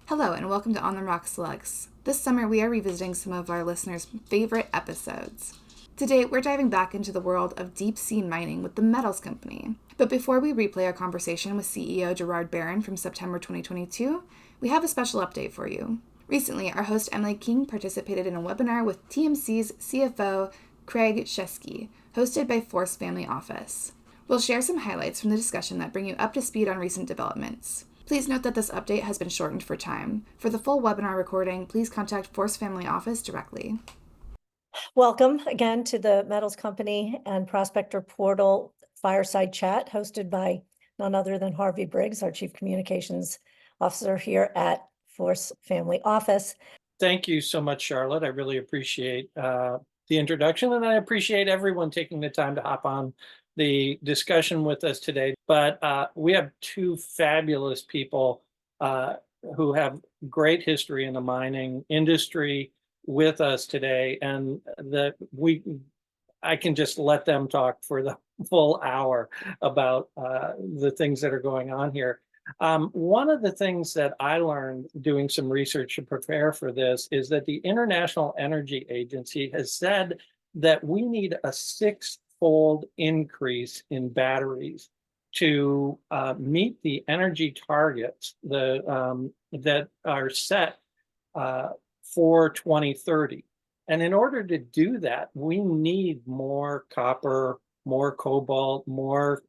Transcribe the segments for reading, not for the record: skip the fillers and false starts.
Hello and welcome to On the Rock Slugs. This summer we are revisiting some of our listeners' favorite episodes. Today we're diving back into the world of deep sea mining with the Metals Company. But before we replay our conversation with CEO Gerard Barron from September 2022, we have a special update for you. Recently, our host Emily King participated in a webinar with TMC's CFO Craig Shesky, hosted by Force Family Office. We'll share some highlights from the discussion that bring you up to speed on recent developments. Please note that this update has been shortened for time. For the full webinar recording, please contact Force Family Office directly. Welcome again to the Metals Company and Prospector Portal Fireside Chat, hosted by none other than Harvey Briggs, our Chief Communications Officer here at Force Family Office. Thank you so much, Charlotte. I really appreciate the introduction, and I appreciate everyone taking the time to hop on the discussion with us today. But we have two fabulous people who have great history in the mining industry with us today, and I can just let them talk for the full hour about the things that are going on here. One of the things that I learned doing some research to prepare for this is that the International Energy Agency has said that we need a six-fold increase in batteries to meet the energy targets that are set for 2030. And in order to do that, we need more copper, more cobalt, more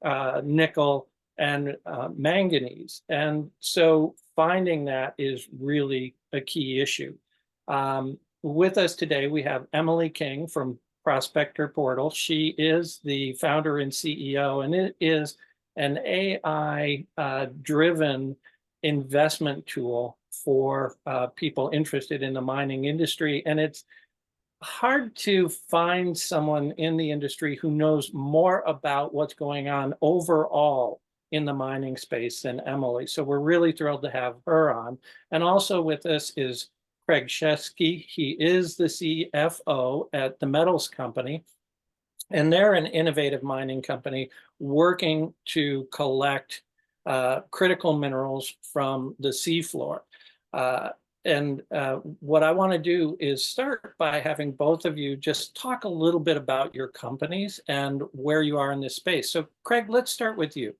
nickel, and manganese. And so finding that is really a key issue. With us today, we have Emily King from Prospector Portal. She is the founder and CEO, and it is an AI-driven investment tool for people interested in the mining industry. And it's hard to find someone in the industry who knows more about what's going on overall in the mining space than Emily. So we're really thrilled to have her on. And also with us is Craig Shesky. He is the CFO at the Metals Company, and they're an innovative mining company working to collect critical minerals from the seafloor. What I want to do is start by having both of you just talk a little bit about your companies and where you are in this space. So Craig, let's start with you.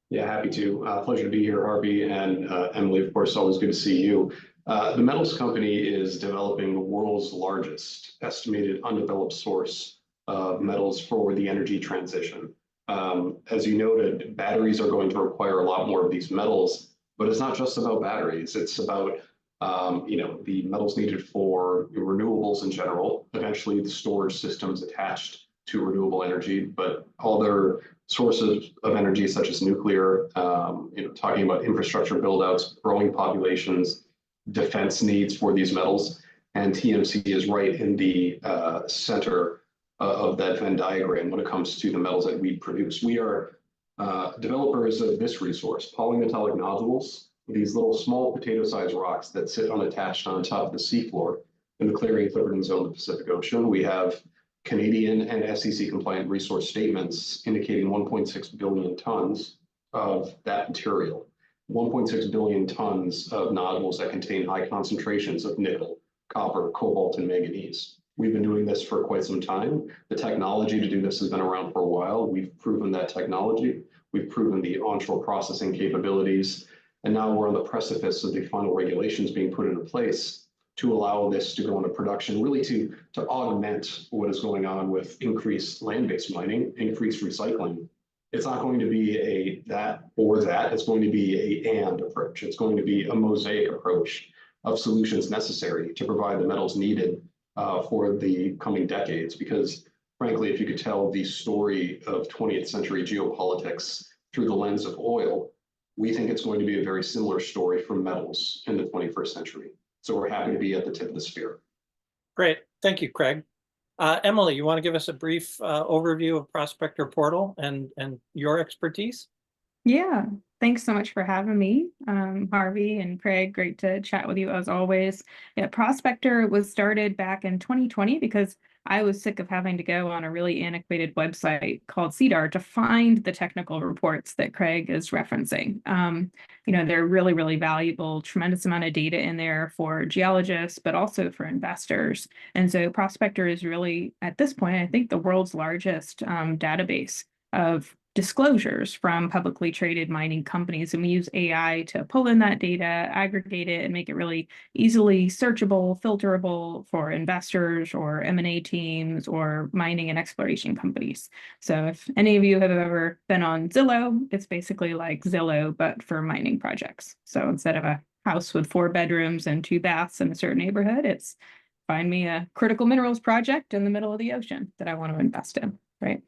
Yeah, happy to. Pleasure to be here, Harvey, and Emily, of course, always good to see you. The Metals Company is developing the world's largest estimated undeveloped source of metals for the energy transition. As you noted, batteries are going to require a lot more of these metals, but it's not just about batteries. It's about the metals needed for renewables in general, eventually the storage systems attached to renewable energy, but other sources of energy such as nuclear, talking about infrastructure buildouts, growing populations, defense needs for these metals. And TMC is right in the center of that Venn diagram when it comes to the metals that we produce. We are developers of this resource, polymetallic nodules, these little small potato-sized rocks that sit unattached on top of the seafloor in the Clarion-Clipperton Zone of the Pacific Ocean. We have Canadian and SEC-compliant resource statements indicating 1.6 billion tons of that material. 1.6 billion tons of nodules that contain high concentrations of nickel, copper, cobalt, and manganese. We've been doing this for quite some time. The technology to do this has been around for a while. We've proven that technology. We've proven the onshore processing capabilities. And now we're on the precipice of the final regulations being put into place to allow this to go into production, really to augment what is going on with increased land-based mining, increased recycling. It's not going to be a that or that. It's going to be a and approach. It's going to be a mosaic approach of solutions necessary to provide the metals needed for the coming decades. Because frankly, if you could tell the story of 20th century geopolitics through the lens of oil, we think it's going to be a very similar story for metals in the 21st century. So we're happy to be at the tip of the spear. Great. Thank you, Craig. Emily, you want to give us a brief overview of Prospector Portal and your expertise? Yeah, thanks so much for having me, Harvey and Craig. Great to chat with you as always. Yeah, Prospector was started back in 2020 because I was sick of having to go on a really antiquated website called CDAR to find the technical reports that Craig is referencing. They're really, really valuable, tremendous amount of data in there for geologists, but also for investors. And so Prospector is really, at this point, I think the world's largest database of disclosures from publicly traded mining companies. And we use AI to pull in that data, aggregate it, and make it really easily searchable, filterable for investors or M&A teams or mining and exploration companies. So if any of you have ever been on Zillow, it's basically like Zillow, but for mining projects. So instead of a house with 4 bedrooms and 2 baths in a certain neighborhood, it's find me a critical minerals project in the middle of the ocean that I want to invest in, right?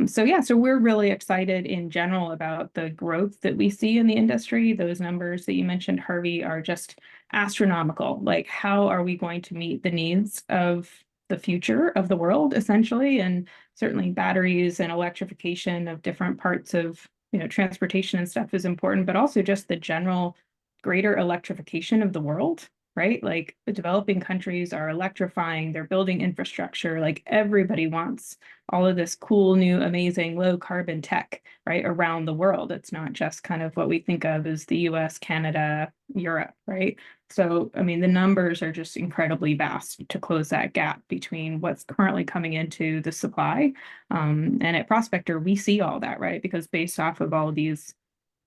So we're really excited in general about the growth that we see in the industry. Those numbers that you mentioned, Harvey, are just astronomical. Like, how are we going to meet the needs of the future of the world, essentially? And certainly batteries and electrification of different parts of, transportation and stuff is important, but also just the general greater electrification of the world. Right? Like the developing countries are electrifying, they're building infrastructure, like everybody wants all of this cool, new, amazing, low carbon tech, right? Around the world. It's not just kind of what we think of as the US, Canada, Europe, right? So, I mean, the numbers are just incredibly vast to close that gap between what's currently coming into the supply. And at Prospector, we see all that, right? Because based off of all of these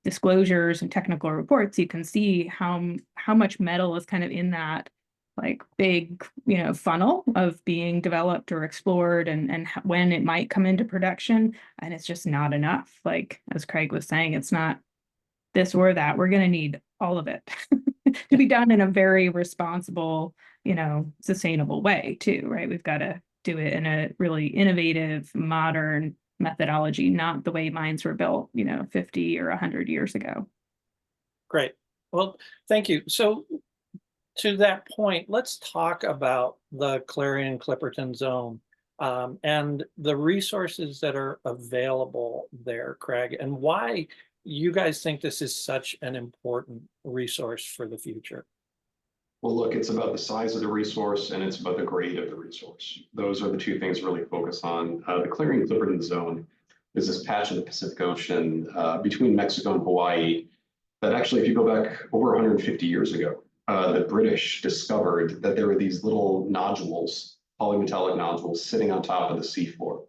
disclosures and technical reports, you can see how much metal is kind of in that like big, funnel of being developed or explored and when it might come into production. And it's just not enough. Like, as Craig was saying, it's not this or that. We're going to need all of it to be done in a very responsible, sustainable way too, right? We've got to do it in a really innovative, modern methodology, not the way mines were built, 50 or 100 years ago. Great. Well, thank you. So to that point, let's talk about the Clarion-Clipperton Zone and the resources that are available there, Craig, and why you guys think this is such an important resource for the future. Well, look, it's about the size of the resource and it's about the grade of the resource. Those are the two things really focus on. The Clarion-Clipperton Zone is this patch of the Pacific Ocean between Mexico and Hawaii that actually, if you go back over 150 years ago, the British discovered that there were these little nodules, polymetallic nodules, sitting on top of the seafloor.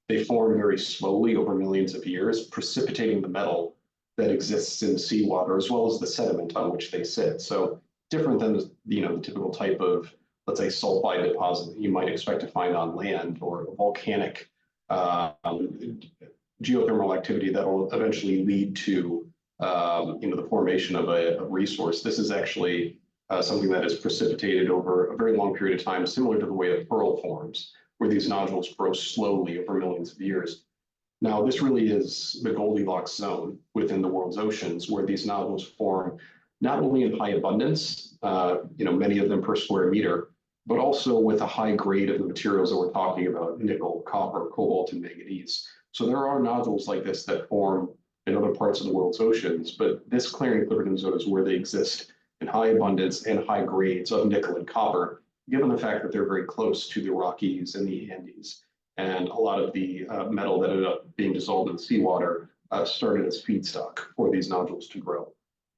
They form very slowly over millions of years, precipitating the metal that exists in the seawater, as well as the sediment on which they sit. So different than the typical type of, let's say, sulfide deposit that you might expect to find on land, or volcanic geothermal activity that will eventually lead to the formation of a resource. This is actually something that is precipitated over a very long period of time, similar to the way a pearl forms, where these nodules grow slowly over millions of years. Now, this really is the Goldilocks zone within the world's oceans, where these nodules form not only in high abundance, many of them per square meter, but also with a high grade of the materials that we're talking about: nickel, copper, cobalt, and manganese. So there are nodules like this that form in other parts of the world's oceans, but this Clarion-Clipperton Zone is where they exist in high abundance and high grades of nickel and copper, given the fact that they're very close to the Rockies and the Andes. And a lot of the metal that ended up being dissolved in the seawater started as feedstock for these nodules to grow.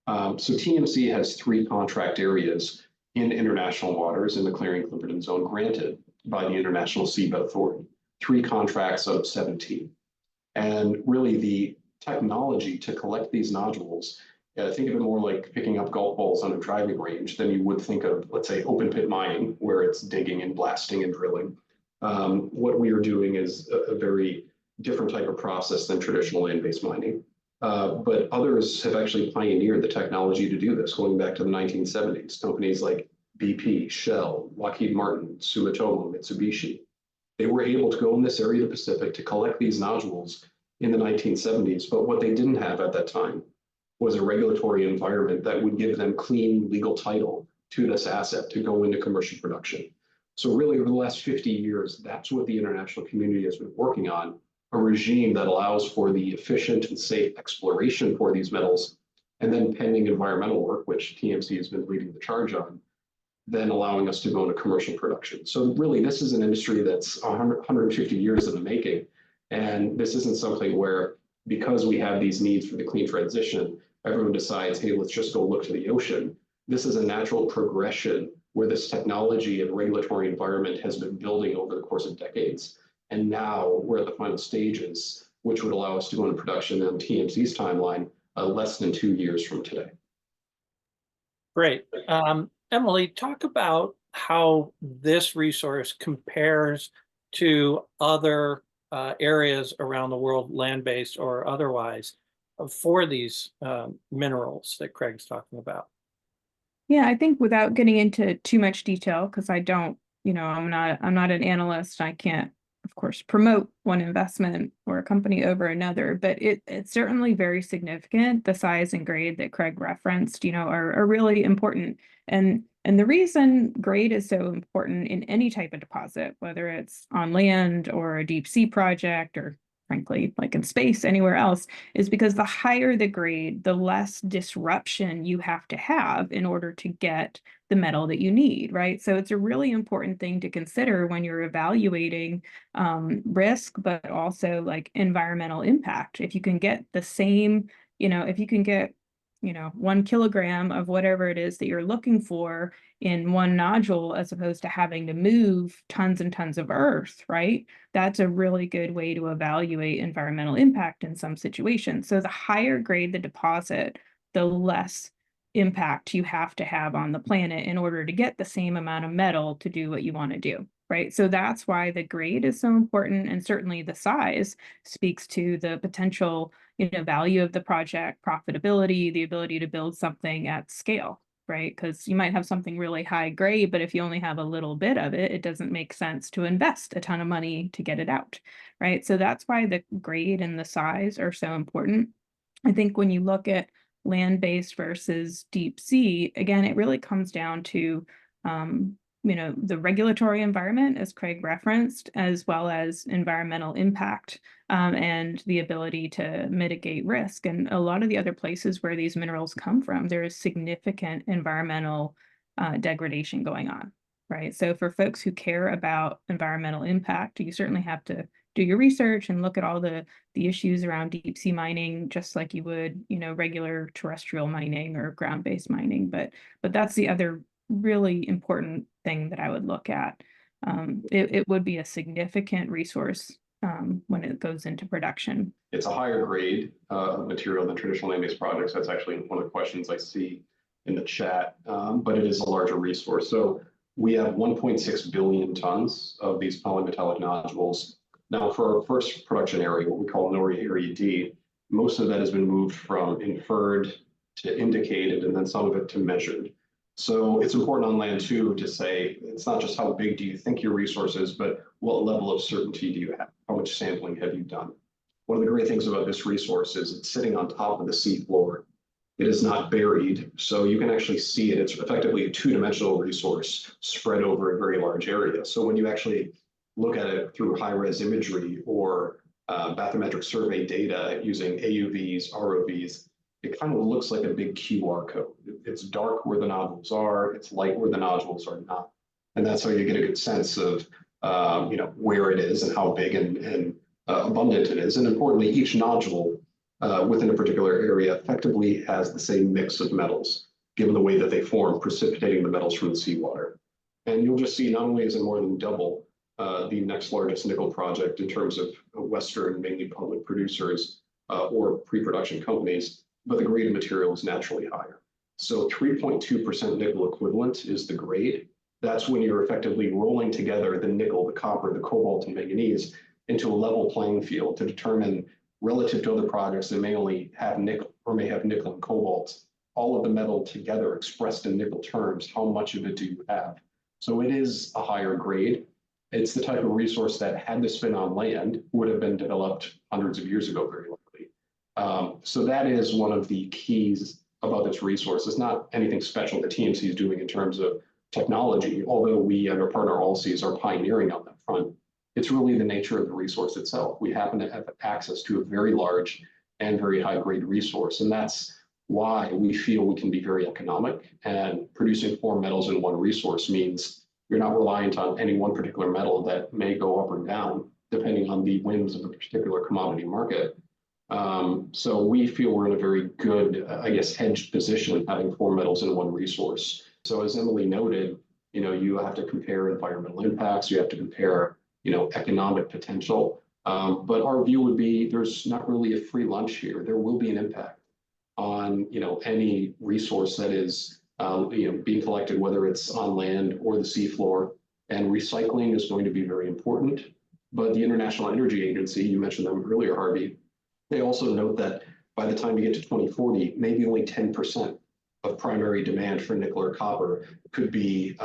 So TMC has 3 contract areas in international waters in the Clarion-Clipperton Zone granted by the International Seabed Authority, 3 contracts out of 17. And really the technology to collect these nodules, think of it more like picking up golf balls on a driving range than you would think of, let's say, open pit mining, where it's digging and blasting and drilling. What we are doing is a very different type of process than traditional land-based mining. But others have actually pioneered the technology to do this, going back to the 1970s. Companies like BP, Shell, Lockheed Martin, Sumitomo, Mitsubishi, they were able to go in this area of the Pacific to collect these nodules in the 1970s. But what they didn't have at that time was a regulatory environment that would give them clean legal title to this asset to go into commercial production. So really, over the last 50 years, that's what the international community has been working on: a regime that allows for the efficient and safe exploration for these metals, and then pending environmental work, which TMC has been leading the charge on, then allowing us to go into commercial production. So really, this is an industry that's 150 years in the making. And this isn't something where, because we have these needs for the clean transition, everyone decides, hey, let's just go look to the ocean. This is a natural progression where this technology and regulatory environment has been building over the course of decades. And now we're at the final stages, which would allow us to go into production on TMC's timeline less than 2 years from today. Great. Emily, talk about how this resource compares to other areas around the world, land-based or otherwise, for these minerals that Craig's talking about. Yeah, I think without getting into too much detail, because I don't, I'm not an analyst. I can't, of course, promote one investment or a company over another, but it's certainly very significant. The size and grade that Craig referenced, are really important. And the reason grade is so important in any type of deposit, whether it's on land or a deep sea project, or frankly, like in space, anywhere else, is because the higher the grade, the less disruption you have to have in order to get the metal that you need, right? So it's a really important thing to consider when you're evaluating risk, but also like environmental impact. If you can get the same, if you can get 1 kilogram of whatever it is that you're looking for in one nodule, as opposed to having to move tons and tons of earth, right? That's a really good way to evaluate environmental impact in some situations. So the higher grade the deposit, the less impact you have to have on the planet in order to get the same amount of metal to do what you want to do, right? So that's why the grade is so important, and certainly the size speaks to the potential value of the project, profitability, the ability to build something at scale, right? Because you might have something really high grade, but if you only have a little bit of it, it doesn't make sense to invest a ton of money to get it out, right? So that's why the grade and the size are so important. I think when you look at land-based versus deep sea, again, it really comes down to the regulatory environment, as Craig referenced, as well as environmental impact and the ability to mitigate risk. And a lot of the other places where these minerals come from, there is significant environmental degradation going on, right? So for folks who care about environmental impact, you certainly have to do your research and look at all the issues around deep sea mining, just like you would, regular terrestrial mining or ground-based mining. But that's the other really important thing that I would look at. It would be a significant resource when it goes into production. It's a higher grade material than traditional land-based projects. That's actually one of the questions I see in the chat, but it is a larger resource. So we have 1.6 billion tons of these polymetallic nodules. Now, for our first production area, what we call NORI Area D, most of that has been moved from inferred to indicated, and then some of it to measured. So it's important on land too to say, it's not just how big do you think your resource is, but what level of certainty do you have? How much sampling have you done? One of the great things about this resource is it's sitting on top of the sea floor. It is not buried, so you can actually see it. It's effectively a two-dimensional resource spread over a very large area. So when you actually look at it through high-res imagery or bathymetric survey data using AUVs, ROVs, it kind of looks like a big QR code. It's dark where the nodules are, it's light where the nodules are not. And that's how you get a good sense of where it is and how big and abundant it is. And importantly, each nodule within a particular area effectively has the same mix of metals, given the way that they form, precipitating the metals from the seawater. And you'll just see not only is it more than double the next largest nickel project in terms of Western, mainly public producers or pre-production companies, but the grade of material is naturally higher. So 3.2% nickel equivalent is the grade. That's when you're effectively rolling together the nickel, the copper, the cobalt, and manganese into a level playing field to determine, relative to other projects that may only have nickel or may have nickel and cobalt, all of the metal together expressed in nickel terms, how much of it do you have? So it is a higher grade. It's the type of resource that, had this been on land, would have been developed hundreds of years ago, very likely. So that is one of the keys about this resource. It's not anything special that TMC is doing in terms of technology, although we and our partner Allseas are pioneering on that front. It's really the nature of the resource itself. We happen to have access to a very large and very high grade resource. And that's why we feel we can be very economic, and producing 4 metals in one resource means you're not reliant on any one particular metal that may go up or down depending on the whims of a particular commodity market. So we feel we're in a very good, I guess, hedged position having 4 metals in one resource. So as Emily noted, you have to compare environmental impacts, you have to compare, economic potential. But our view would be there's not really a free lunch here. There will be an impact on, any resource that is, being collected, whether it's on land or the seafloor. And recycling is going to be very important. But the International Energy Agency, you mentioned them earlier, Harvey, they also note that by the time you get to 2040, maybe only 10% of primary demand for nickel or copper could be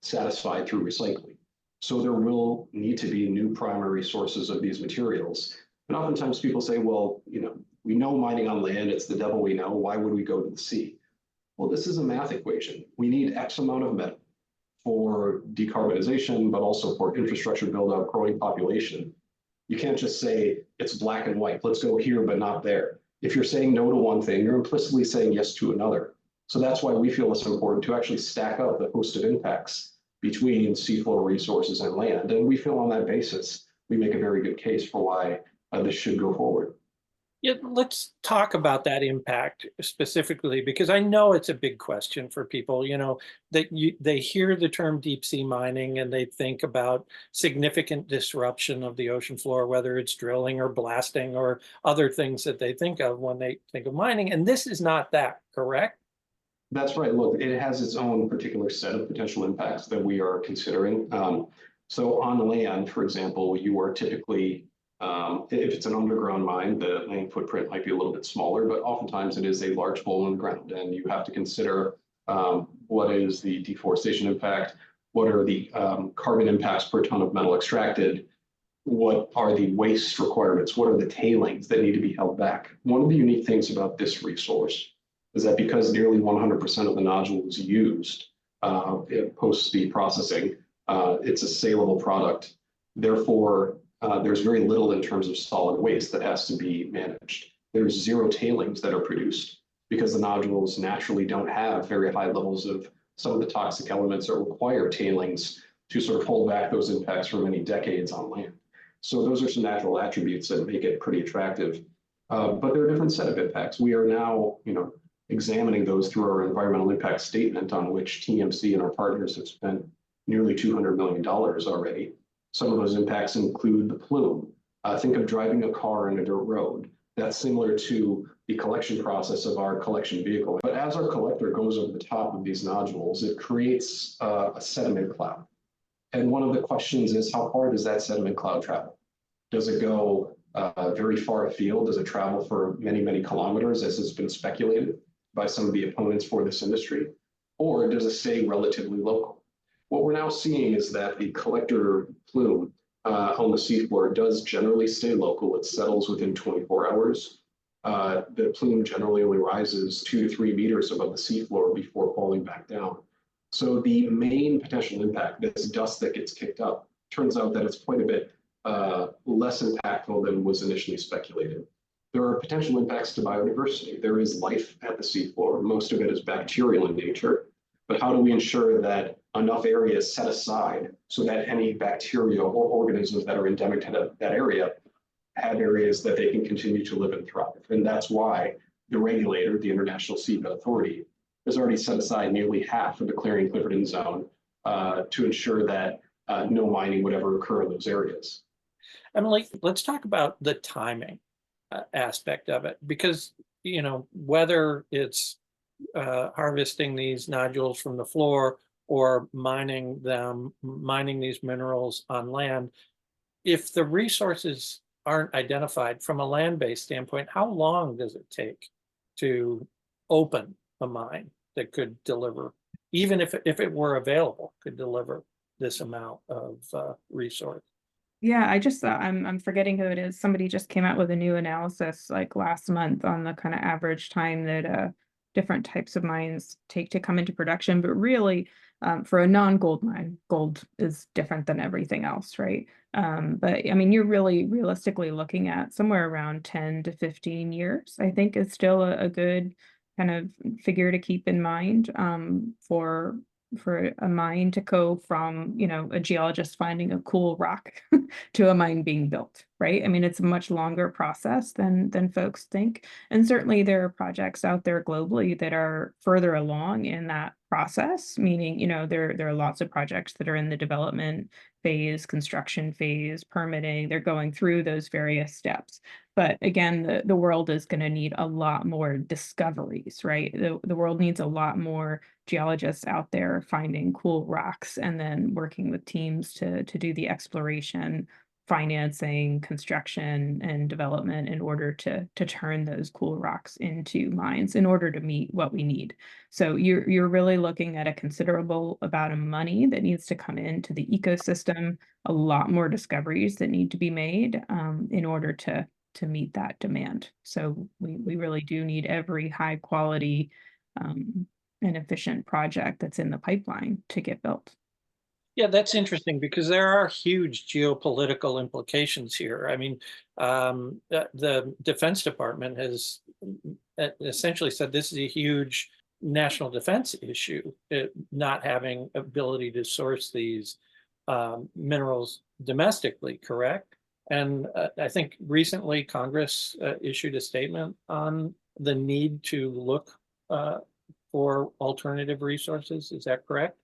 satisfied through recycling. So there will need to be new primary sources of these materials. And oftentimes people say, well, we know mining on land, it's the devil we know. Why would we go to the sea? Well, this is a math equation. We need X amount of metal for decarbonization, but also for infrastructure build out, growing population. You can't just say it's black and white. Let's go here, but not there. If you're saying no to one thing, you're implicitly saying yes to another. So that's why we feel it's important to actually stack up the host of impacts between seafloor resources and land. And we feel on that basis, we make a very good case for why this should go forward. Yeah, let's talk about that impact specifically, because I know it's a big question for people, that they hear the term deep sea mining and they think about significant disruption of the ocean floor, whether it's drilling or blasting or other things that they think of when they think of mining. And this is not that, correct? That's right. Look, it has its own particular set of potential impacts that we are considering. So on land, for example, you are typically, if it's an underground mine, the land footprint might be a little bit smaller, but oftentimes it is a large hole in the ground. And you have to consider what is the deforestation impact, what are the carbon impacts per ton of metal extracted, what are the waste requirements, what are the tailings that need to be held back. One of the unique things about this resource is that because nearly 100% of the nodule is used post the processing, it's a saleable product. Therefore, there's very little in terms of solid waste that has to be managed. There's 0 tailings that are produced because the nodules naturally don't have very high levels of some of the toxic elements that require tailings to sort of hold back those impacts for many decades on land. So those are some natural attributes that make it pretty attractive. But there are a different set of impacts. We are now, examining those through our environmental impact statement, on which TMC and our partners have spent nearly $200 million already. Some of those impacts include the plume. Think of driving a car on a dirt road. That's similar to the collection process of our collection vehicle. But as our collector goes over the top of these nodules, it creates a sediment cloud. And one of the questions is, how far does that sediment cloud travel? Does it go very far afield? Does it travel for many, many kilometers, as has been speculated by some of the opponents for this industry? Or does it stay relatively local? What we're now seeing is that the collector plume on the seafloor does generally stay local. It settles within 24 hours. The plume generally only rises 2 to 3 meters above the seafloor before falling back down. So the main potential impact, this dust that gets kicked up, turns out that it's quite a bit less impactful than was initially speculated. There are potential impacts to biodiversity. There is life at the seafloor. Most of it is bacterial in nature. But how do we ensure that enough area is set aside so that any bacteria or organisms that are endemic to that area have areas that they can continue to live and thrive? And that's why the regulator, the International Seabed Authority, has already set aside nearly half of the Clarion-Clipperton zone to ensure that no mining would ever occur in those areas. Emily, let's talk about the timing aspect of it, because, whether it's harvesting these nodules from the floor or mining these minerals on land, if the resources aren't identified from a land-based standpoint, how long does it take to open a mine that could deliver, even if it were available, could deliver this amount of resource? Yeah, I'm forgetting who it is. Somebody just came out with a new analysis like last month on the kind of average time that different types of mines take to come into production. But really, for a non-gold mine, gold is different than everything else, right? But I mean, you're really realistically looking at somewhere around 10 to 15 years, I think, is still a good kind of figure to keep in mind for a mine to go from, a geologist finding a cool rock to a mine being built, right? I mean, it's a much longer process than folks think. And certainly there are projects out there globally that are further along in that process, meaning, there are lots of projects that are in the development phase, construction phase, permitting, they're going through those various steps. But again, the world is going to need a lot more discoveries, right? The world needs a lot more geologists out there finding cool rocks and then working with teams to do the exploration, financing, construction, and development in order to turn those cool rocks into mines in order to meet what we need. So you're really looking at a considerable amount of money that needs to come into the ecosystem, a lot more discoveries that need to be made in order to meet that demand. So we really do need every high quality and efficient project that's in the pipeline to get built. Yeah, that's interesting because there are huge geopolitical implications here. I mean, the Defense Department has essentially said this is a huge national defense issue, not having ability to source these minerals domestically, correct? And I think recently Congress issued a statement on the need to look for alternative resources. Is that correct?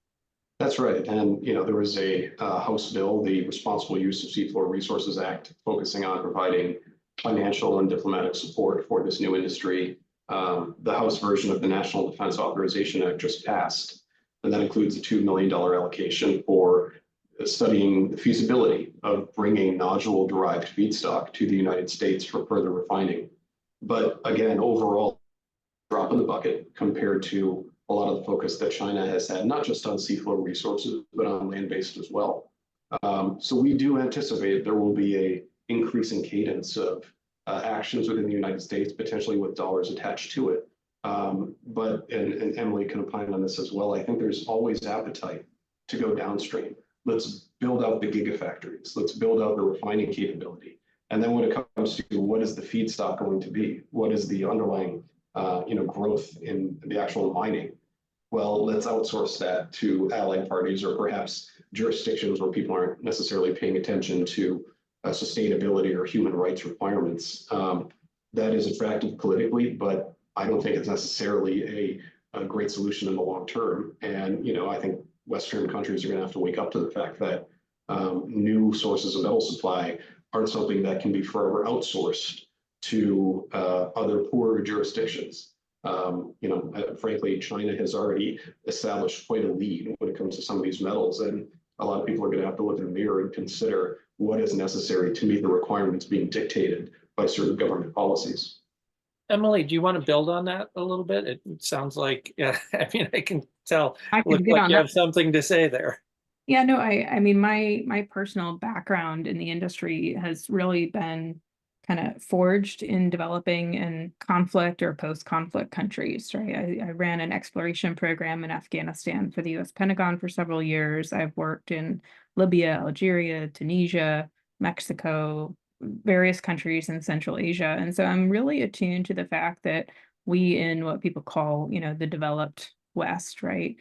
That's right. And, there was a House bill, the Responsible Use of Seafloor Resources Act, focusing on providing financial and diplomatic support for this new industry. The House version of the National Defense Authorization Act just passed, and that includes a $2 million allocation for studying the feasibility of bringing nodule-derived feedstock to the United States for further refining. But again, overall, drop in the bucket compared to a lot of the focus that China has had, not just on seafloor resources, but on land-based as well. So we do anticipate there will be a increasing cadence of actions within the United States, potentially with dollars attached to it. But Emily can opine on this as well. I think there's always appetite to go downstream. Let's build out the gigafactories. Let's build out the refining capability. And then when it comes to what is the feedstock going to be, what is the underlying growth in the actual mining? Well, let's outsource that to allied parties or perhaps jurisdictions where people aren't necessarily paying attention to sustainability or human rights requirements. That is attractive politically, but I don't think it's necessarily a great solution in the long term. And, I think Western countries are going to have to wake up to the fact that new sources of metal supply aren't something that can be forever outsourced to other poorer jurisdictions. Frankly, China has already established quite a lead when it comes to some of these metals, and a lot of people are going to have to look in the mirror and consider what is necessary to meet the requirements being dictated by certain government policies. Emily, do you want to build on that a little bit? It sounds like, I can tell, I can looks get like on you that. have something to say there. Yeah, no, I mean, my personal background in the industry has really been kind of forged in developing in conflict or post-conflict countries, right? I ran an exploration program in Afghanistan for the US Pentagon for several years. I've worked in Libya, Algeria, Tunisia, Mexico, various countries in Central Asia. And so I'm really attuned to the fact that we in what people call, the developed West, right?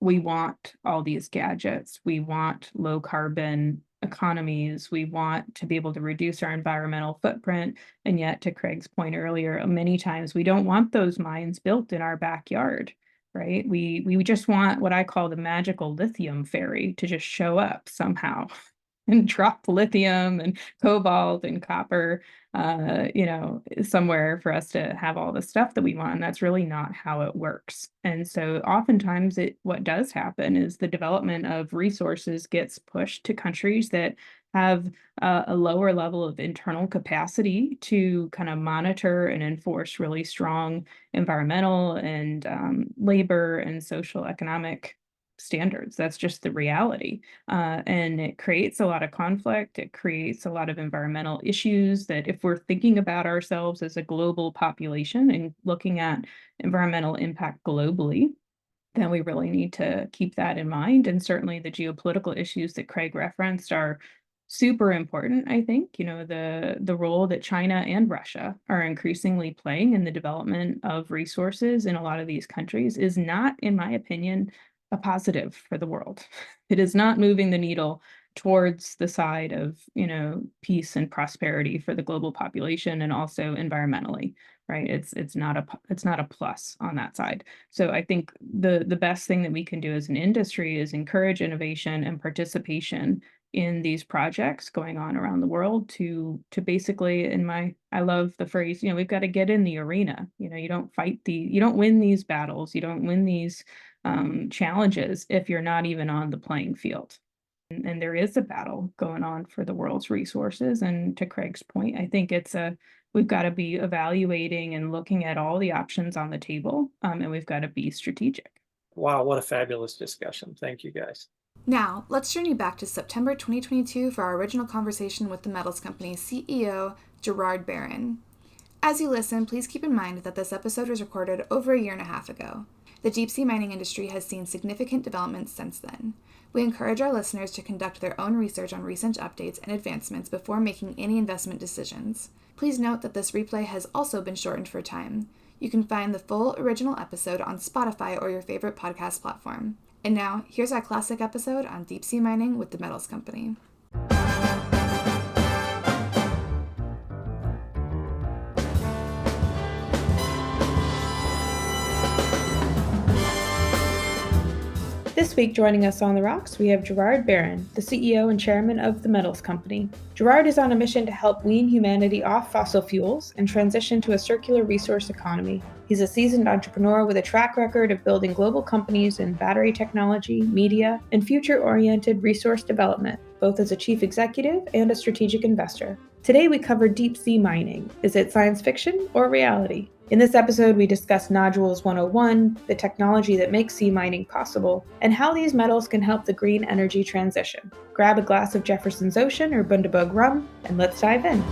We want all these gadgets. We want low carbon economies. We want to be able to reduce our environmental footprint. And yet, to Craig's point earlier, many times we don't want those mines built in our backyard, right? We just want what I call the magical lithium fairy to just show up somehow and drop lithium and cobalt and copper, somewhere for us to have all the stuff that we want. And that's really not how it works. And so oftentimes what does happen is the development of resources gets pushed to countries that have a lower level of internal capacity to kind of monitor and enforce really strong environmental and labor and social economic standards. That's just the reality. And it creates a lot of conflict. It creates a lot of environmental issues that if we're thinking about ourselves as a global population and looking at environmental impact globally, then we really need to keep that in mind. And certainly the geopolitical issues that Craig referenced are super important, I think, the role that China and Russia are increasingly playing in the development of resources in a lot of these countries is not, in my opinion, a positive for the world. It is not moving the needle towards the side of, peace and prosperity for the global population and also environmentally, right? It's not a plus on that side. So I think the best thing that we can do as an industry is encourage innovation and participation in these projects going on around the world to basically, I love the phrase, we've got to get in the arena. You don't win these battles, you don't win these challenges if you're not even on the playing field. And there is a battle going on for the world's resources. And to Craig's point, I think we've got to be evaluating and looking at all the options on the table, and we've got to be strategic. Wow, what a fabulous discussion. Thank you, guys. Now, let's journey back to September 2022 for our original conversation with the Metals Company's CEO, Gerard Barron. As you listen, please keep in mind that this episode was recorded over a year and a half ago. The deep-sea mining industry has seen significant developments since then. We encourage our listeners to conduct their own research on recent updates and advancements before making any investment decisions. Please note that this replay has also been shortened for time. You can find the full original episode on Spotify or your favorite podcast platform. And now, here's our classic episode on deep-sea mining with the Metals Company. This week, joining us on the rocks, we have Gerard Barron, the CEO and chairman of the Metals Company. Gerard is on a mission to help wean humanity off fossil fuels and transition to a circular resource economy. He's a seasoned entrepreneur with a track record of building global companies in battery technology, media, and future-oriented resource development, both as a chief executive and a strategic investor. Today, we cover deep-sea mining. Is it science fiction or reality? In this episode, we discuss Nodules 101, the technology that makes sea mining possible, and how these metals can help the green energy transition. Grab a glass of Jefferson's Ocean or Bundaberg rum, and let's dive in.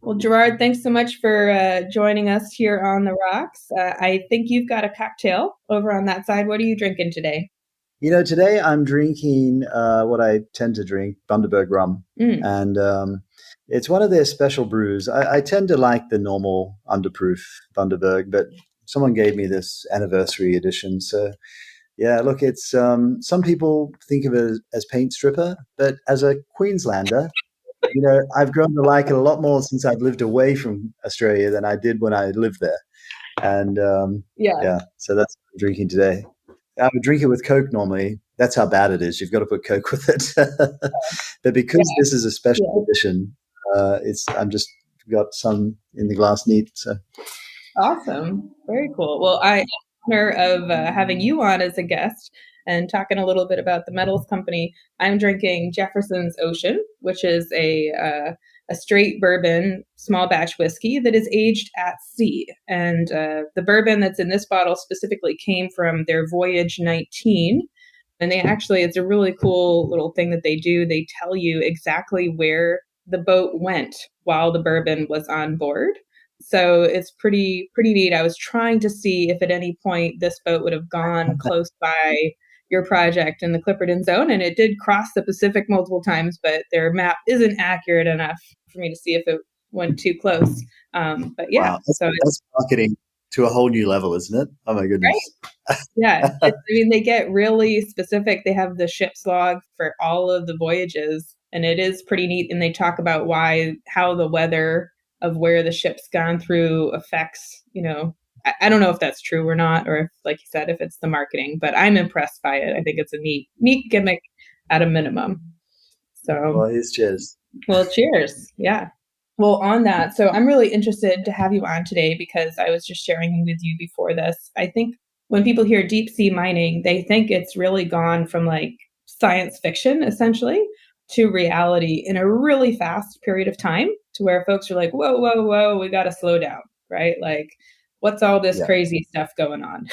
Well, Gerard, thanks so much for joining us here on the rocks. I think you've got a cocktail over on that side. What are you drinking today? Today I'm drinking what I tend to drink, Bundaberg rum. And it's one of their special brews. I tend to like the normal underproof Bundaberg, but someone gave me this anniversary edition. So, yeah, look, it's some people think of it as paint stripper, but as a Queenslander, I've grown to like it a lot more since I've lived away from Australia than I did when I lived there. And so that's what I'm drinking today. I would drink it with Coke normally. That's how bad it is. You've got to put Coke with it. But because this is a special edition, I'm just got some in the glass neat. So awesome, very cool. Well, I am honor of having you on as a guest and talking a little bit about the Metals Company. I'm drinking Jefferson's Ocean, which is a straight bourbon, small batch whiskey that is aged at sea. And the bourbon that's in this bottle specifically came from their Voyage 19. And it's a really cool little thing that they do. They tell you exactly where the boat went while the bourbon was on board. So it's pretty neat. I was trying to see if at any point this boat would have gone close by your project in the Clipperton Zone, and it did cross the Pacific multiple times, but their map isn't accurate enough for me to see if it went too close. But yeah, wow, that's marketing to a whole new level, isn't it? Oh my goodness! Right? Yeah, they get really specific. They have the ship's log for all of the voyages, and it is pretty neat. And they talk about how the weather of where the ship's gone through affects, I don't know if that's true or not, or if, like you said, if it's the marketing, but I'm impressed by it. I think it's a neat gimmick at a minimum. So, well, cheers. Well, cheers. Yeah. Well, on that, so I'm really interested to have you on today because I was just sharing with you before this. I think when people hear deep sea mining, they think it's really gone from like science fiction, essentially, to reality in a really fast period of time, to where folks are like, whoa, we got to slow down, right? Like, what's all this crazy stuff going on?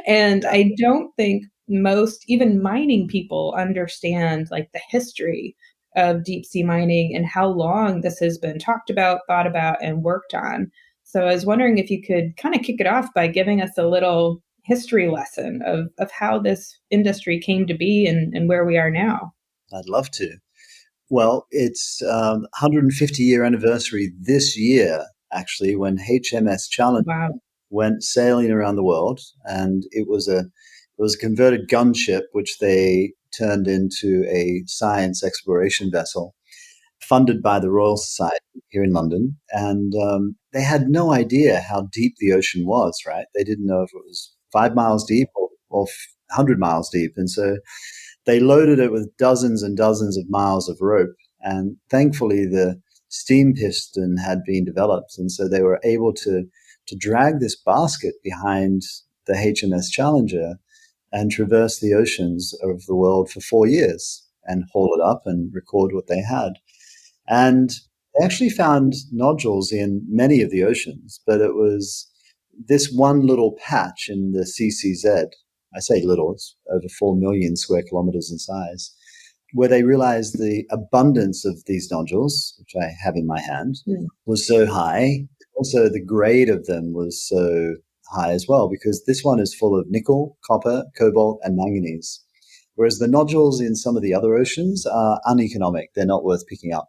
And I don't think most, even mining people, understand like the history of deep sea mining and how long this has been talked about, thought about, and worked on. So I was wondering if you could kind of kick it off by giving us a little history lesson of how this industry came to be and where we are now. I'd love to. Well, it's 150-year anniversary this year, actually, when HMS Challenger went sailing around the world, and it was a converted gunship which they turned into a science exploration vessel, funded by the Royal Society here in London. And they had no idea how deep the ocean was, right? They didn't know if it was 5 miles deep or 100 miles deep. And so they loaded it with dozens and dozens of miles of rope. And thankfully, the steam piston had been developed. And so they were able to drag this basket behind the HMS Challenger and traverse the oceans of the world for 4 years and haul it up and record what they had. And they actually found nodules in many of the oceans, but it was this one little patch in the CCZ. I say little, it's over 4 million square kilometers in size, where they realized the abundance of these nodules, which I have in my hand, was so high. Also, the grade of them was so high as well, because this one is full of nickel, copper, cobalt, and manganese, whereas the nodules in some of the other oceans are uneconomic. They're not worth picking up.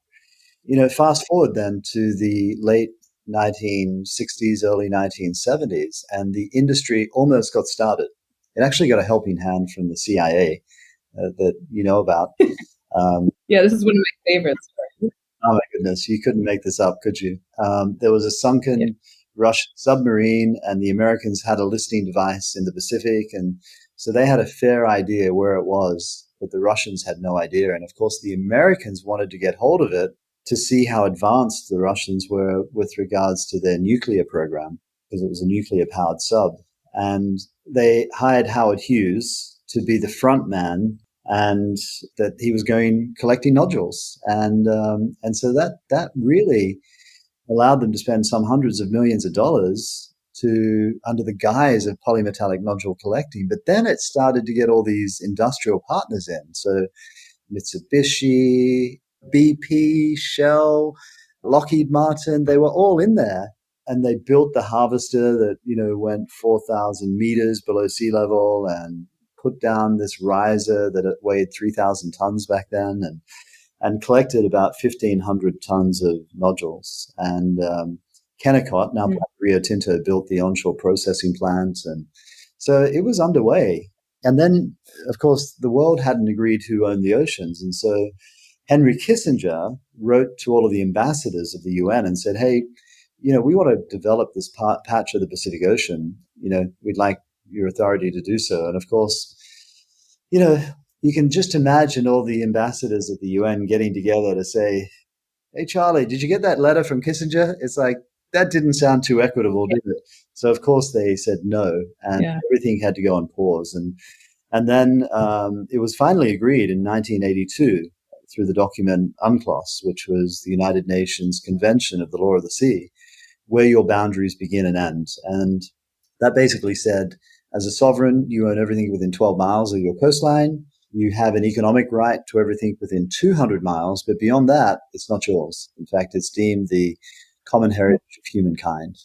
Fast forward then to the late 1960s, early 1970s, and the industry almost got started. It actually got a helping hand from the CIA that you know about. Yeah, this is one of my favorites. Oh my goodness, you couldn't make this up, could you? There was a sunken Russian submarine, and the Americans had a listening device in the Pacific, and so they had a fair idea where it was, but the Russians had no idea. And of course, the Americans wanted to get hold of it to see how advanced the Russians were with regards to their nuclear program, because it was a nuclear-powered sub. And they hired Howard Hughes to be the front man, and that he was going collecting nodules. And so that really allowed them to spend some hundreds of millions of dollars under the guise of polymetallic nodule collecting. But then it started to get all these industrial partners in. So Mitsubishi, BP, Shell, Lockheed Martin, they were all in there. And they built the harvester that, went 4,000 meters below sea level, and put down this riser that weighed 3,000 tons back then, and collected about 1,500 tons of nodules. And Kennecott, now Rio Tinto, built the onshore processing plant. And so it was underway. And then, of course, the world hadn't agreed who owned the oceans. And so Henry Kissinger wrote to all of the ambassadors of the UN and said, hey, we want to develop this patch of the Pacific Ocean. We'd like your authority to do so. And of course, you can just imagine all the ambassadors at the UN getting together to say, hey, Charlie, did you get that letter from Kissinger? It's like, that didn't sound too equitable, did it? So of course they said no, and everything had to go on pause. And then it was finally agreed in 1982 through the document UNCLOS, which was the United Nations Convention of the Law of the Sea, where your boundaries begin and end. And that basically said, as a sovereign, you own everything within 12 miles of your coastline. You have an economic right to everything within 200 miles, but beyond that, it's not yours. In fact, it's deemed the common heritage of humankind.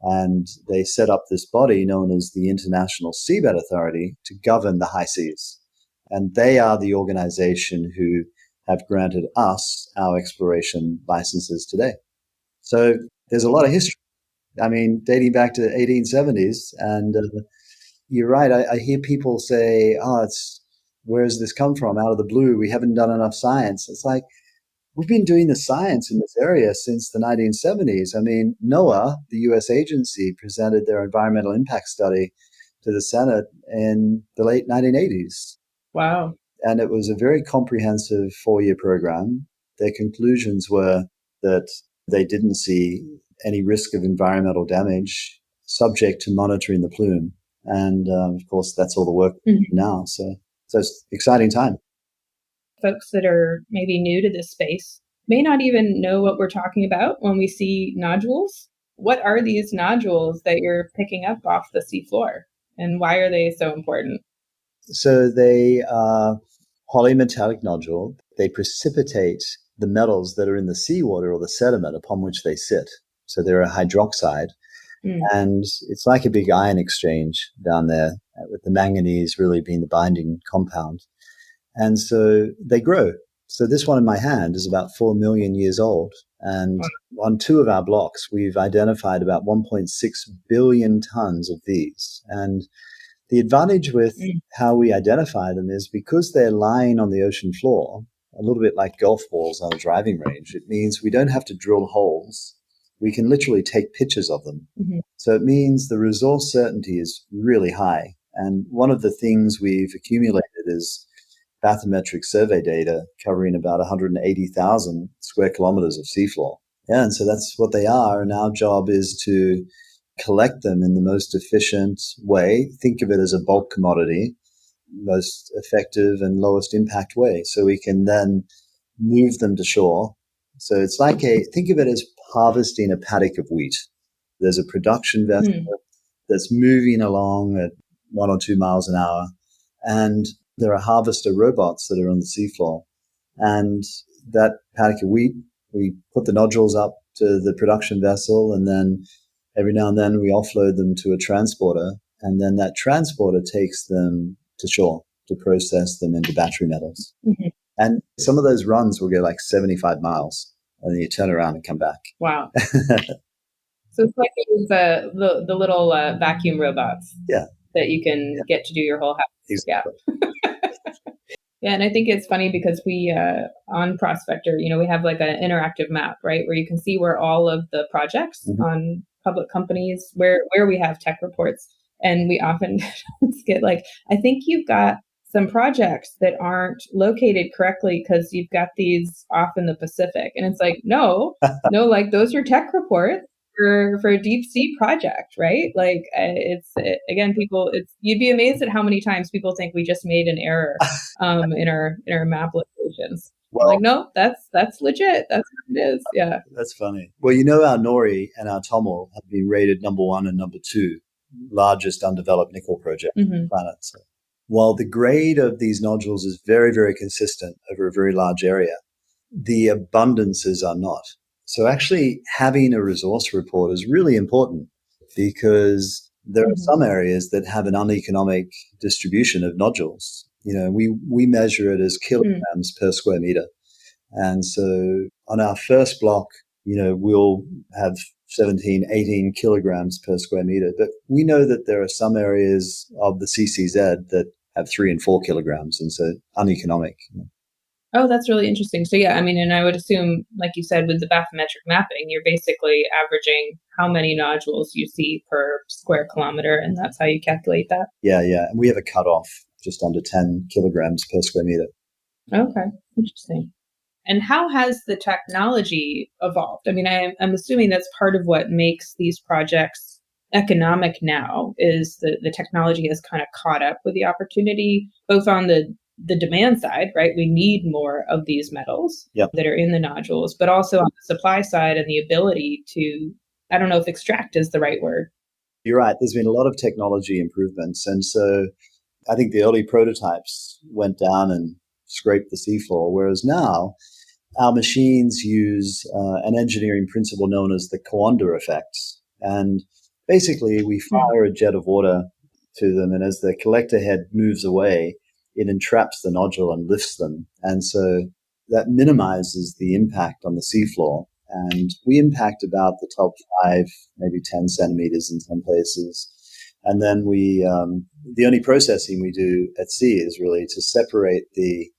And they set up this body known as the International Seabed Authority to govern the high seas. And they are the organization who have granted us our exploration licenses today. So there's a lot of history. I mean, dating back to 1870s. And you're right. I hear people say, where's this come from? Out of the blue. We haven't done enough science. It's like, we've been doing the science in this area since the 1970s. I mean, NOAA, the U.S. agency, presented their environmental impact study to the Senate in the late 1980s. Wow. And it was a very comprehensive 4-year program. Their conclusions were that they didn't see any risk of environmental damage subject to monitoring the plume. And of course, that's all the work now. So it's an exciting time. Folks that are maybe new to this space may not even know what we're talking about when we see nodules. What are these nodules that you're picking up off the seafloor, and why are they so important? So they are polymetallic nodule. They precipitate the metals that are in the seawater or the sediment upon which they sit. So they're a hydroxide. And it's like a big ion exchange down there, with the manganese really being the binding compound. And so they grow. So this one in my hand is about 4 million years old. And on 2 of our blocks, we've identified about 1.6 billion tons of these. And the advantage with how we identify them is because they're lying on the ocean floor, a little bit like golf balls on a driving range, it means we don't have to drill holes. We can literally take pictures of them. So it means the resource certainty is really high. And one of the things we've accumulated is bathymetric survey data covering about 180,000 square kilometers of seafloor. Yeah, and so that's what they are. And our job is to collect them in the most efficient way. Think of it as a bulk commodity, most effective and lowest impact way. So we can then move them to shore. So it's like think of it as harvesting a paddock of wheat. There's a production vessel that's moving along at 1 or 2 miles an hour. And there are harvester robots that are on the seafloor. And that paddock of wheat, we put the nodules up to the production vessel, and then every now and then we offload them to a transporter. And then that transporter takes them to shore to process them into battery metals. And some of those runs will go like 75 miles, and then you turn around and come back. Wow. So it's like the little vacuum robots that you can get to do your whole house. Exactly. Yeah, and I think it's funny because we, on Prospector, we have like an interactive map, right, where you can see where all of the projects on public companies, where we have tech reports. And we often get like, I think you've got some projects that aren't located correctly because you've got these off in the Pacific. And it's like, no, like those are tech reports for a deep sea project, right? Like you'd be amazed at how many times people think we just made an error in our map locations. Well, like, no, that's legit. That's what it is. Yeah. That's funny. Well, our Nori and our Tommel have been rated number 1 and number 2 largest undeveloped nickel project on the planet. So, while the grade of these nodules is very, very consistent over a very large area, the abundances are not. So actually having a resource report is really important because there are some areas that have an uneconomic distribution of nodules. We measure it as kilograms per square meter. And so on our first block, we'll have 17, 18 kilograms per square meter. But we know that there are some areas of the CCZ that have 3 and 4 kilograms, and so uneconomic. Oh, that's really interesting. So yeah, I mean, and I would assume, like you said, with the bathymetric mapping, you're basically averaging how many nodules you see per square kilometer, and that's how you calculate that? Yeah. And we have a cutoff just under 10 kilograms per square meter. Okay, interesting. And how has the technology evolved? I mean, I'm assuming that's part of what makes these projects economic now is the technology has kind of caught up with the opportunity, both on the demand side, right? We need more of these metals that are in the nodules, but also on the supply side and the ability to, I don't know if extract is the right word. You're right. There's been a lot of technology improvements. And so I think the early prototypes went down and scraped the seafloor, whereas now our machines use an engineering principle known as the Coanda effect. And basically we fire a jet of water to them, and as the collector head moves away, it entraps the nodule and lifts them. And so that minimizes the impact on the seafloor. And we impact about the top 5, maybe 10 centimeters in some places. And then the only processing we do at sea is really to separate the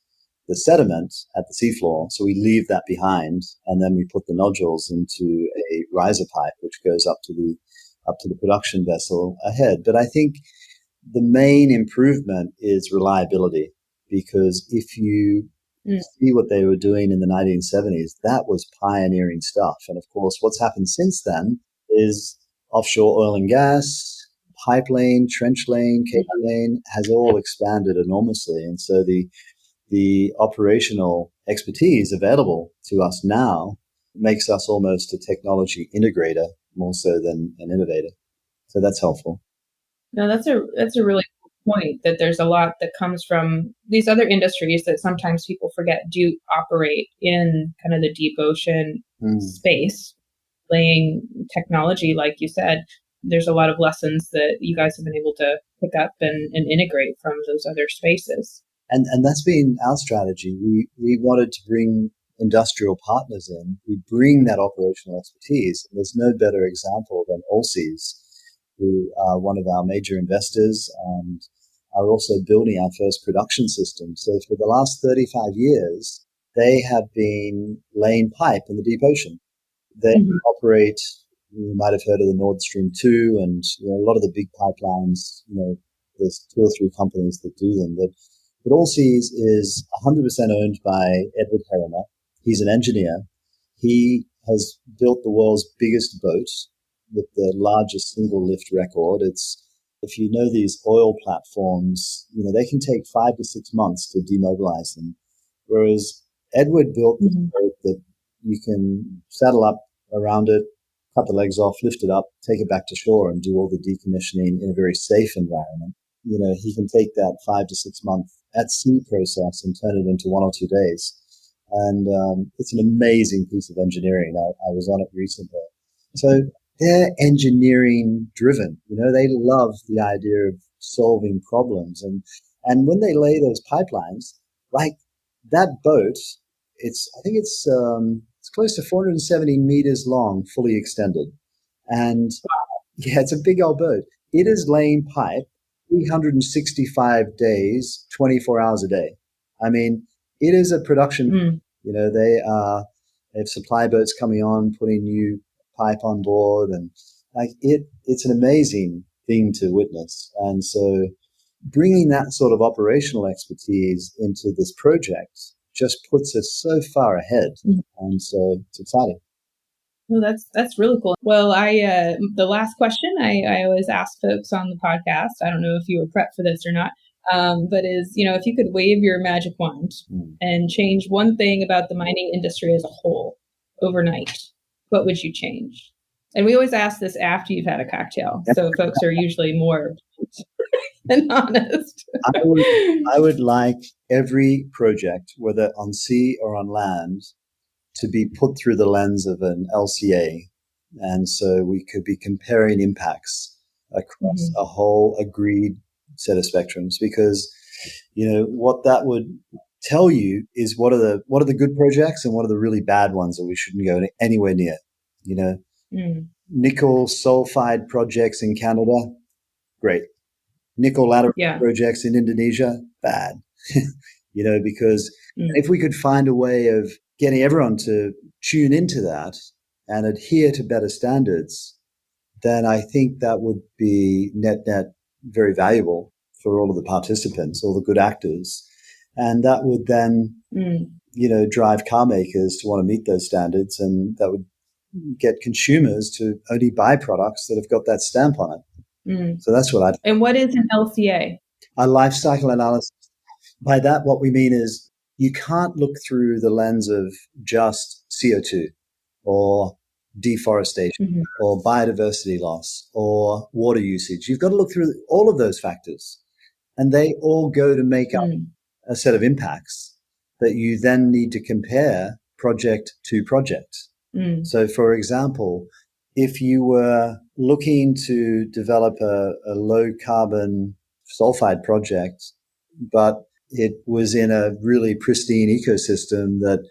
sediment at the seafloor. So we leave that behind, and then we put the nodules into a riser pipe, which goes up to the production vessel ahead. But I think the main improvement is reliability, because if you see what they were doing in the 1970s, that was pioneering stuff. And of course, what's happened since then is offshore oil and gas, pipe lane, trench lane, cable lane has all expanded enormously. And so the operational expertise available to us now makes us almost a technology integrator more so than an innovator. So that's helpful. No, that's a really cool point, that there's a lot that comes from these other industries that sometimes people forget do operate in kind of the deep ocean space, laying technology, like you said. there's a lot of lessons that you guys have been able to pick up and integrate from those other spaces. And that's been our strategy. We wanted to bring industrial partners in who bring that operational expertise. And there's no better example than Allseas, who are one of our major investors and are also building our first production system. So for the last 35 years, they have been laying pipe in the deep ocean. They operate, you might have heard of the Nord Stream 2 and a lot of the big pipelines, there's 2 or 3 companies that do them. But Allseas is 100% owned by Edward Herrimer. He's an engineer. He has built the world's biggest boat with the largest single lift record. If you know these oil platforms, they can take 5 to 6 months to demobilize them. Whereas Edward built this boat that you can saddle up around it, cut the legs off, lift it up, take it back to shore and do all the decommissioning in a very safe environment. He can take that 5 to 6 month at sea process and turn it into 1 or 2 days. And it's an amazing piece of engineering. I was on it recently. So they're engineering driven. They love the idea of solving problems. And when they lay those pipelines, like that boat, I think it's close to 470 meters long, fully extended. And yeah, it's a big old boat. It is laying pipe 365 days, 24 hours a day. I mean, it is a production. They have supply boats coming on, putting new pipe on board, and it's an amazing thing to witness. And so bringing that sort of operational expertise into this project just puts us so far ahead. And so it's exciting. Well, that's really cool. Well, the last question I always ask folks on the podcast, I don't know if you were prepped for this or not, but is, if you could wave your magic wand and change one thing about the mining industry as a whole overnight, what would you change? And we always ask this after you've had a cocktail. So folks are usually more than honest. I would like every project, whether on sea or on land, to be put through the lens of an LCA. And so we could be comparing impacts across a whole agreed set of spectrums, because, what that would tell you is what are the good projects and what are the really bad ones that we shouldn't go anywhere near. Nickel sulfide projects in Canada, great. Nickel laterite projects in Indonesia, bad. Because if we could find a way of getting everyone to tune into that and adhere to better standards, then I think that would be net very valuable for all of the participants, all the good actors. And that would then, drive car makers to want to meet those standards, and that would get consumers to only buy products that have got that stamp on it. So that's what I'd. And what is an LCA? A life cycle analysis. By that, what we mean is you can't look through the lens of just CO2 or deforestation or biodiversity loss or water usage. You've got to look through all of those factors, and they all go to make up a set of impacts that you then need to compare project to project. So, for example, if you were looking to develop a low carbon sulfide project, but it was in a really pristine ecosystem that,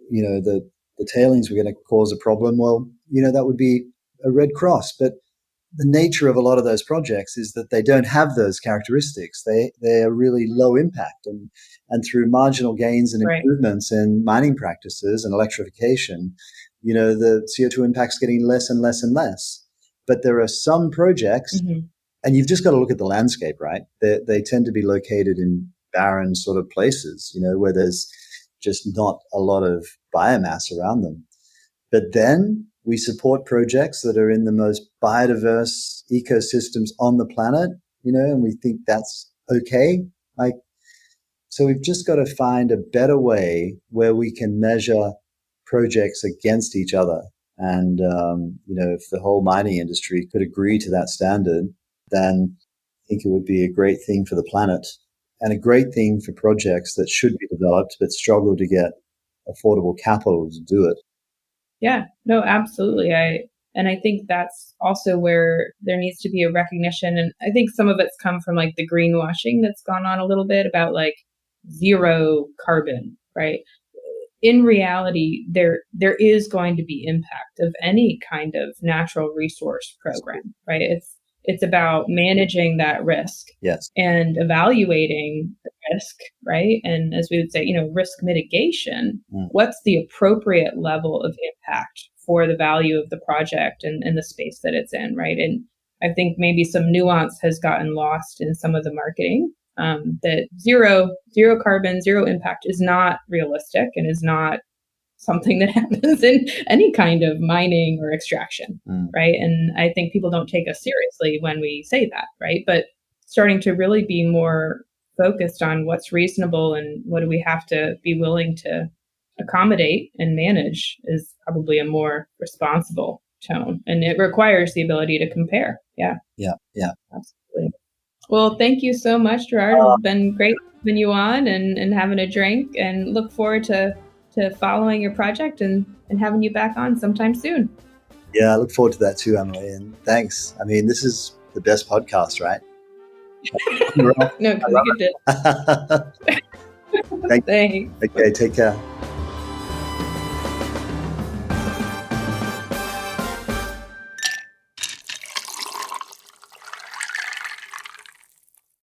the tailings were going to cause a problem, well, that would be a red cross. But the nature of a lot of those projects is that they don't have those characteristics. They are really low impact, and through marginal gains and improvements in mining practices and electrification, the CO2 impact's getting less and less and less. But there are some projects, and you've just got to look at the landscape, right? They tend to be located in barren sort of places, where there's just not a lot of biomass around them. But then we support projects that are in the most biodiverse ecosystems on the planet, and we think that's okay. So we've just got to find a better way where we can measure projects against each other. And, if the whole mining industry could agree to that standard, then I think it would be a great thing for the planet and a great thing for projects that should be developed but struggle to get affordable capital to do it. Yeah, no, absolutely. And I think that's also where there needs to be a recognition. And I think some of it's come from like the greenwashing that's gone on a little bit about like zero carbon, right? In reality, there is going to be impact of any kind of natural resource program, right? It's about managing that risk, Yes, and evaluating the risk, right? And as we would say, risk mitigation, what's the appropriate level of impact for the value of the project and the space that it's in, right? And I think maybe some nuance has gotten lost in some of the marketing, that zero carbon, zero impact is not realistic and is not something that happens in any kind of mining or extraction, right? And I think people don't take us seriously when we say that, right? But starting to really be more focused on what's reasonable and what do we have to be willing to accommodate and manage is probably a more responsible tone. And it requires the ability to compare. Yeah. Yeah. Absolutely. Well, thank you so much, Gerard. It's been great having you on and having a drink, and look forward to following your project and having you back on sometime soon. Yeah, I look forward to that too, Emily. And thanks. I mean, this is the best podcast, right? No, because you get it. Thanks. Thanks. Okay, take care.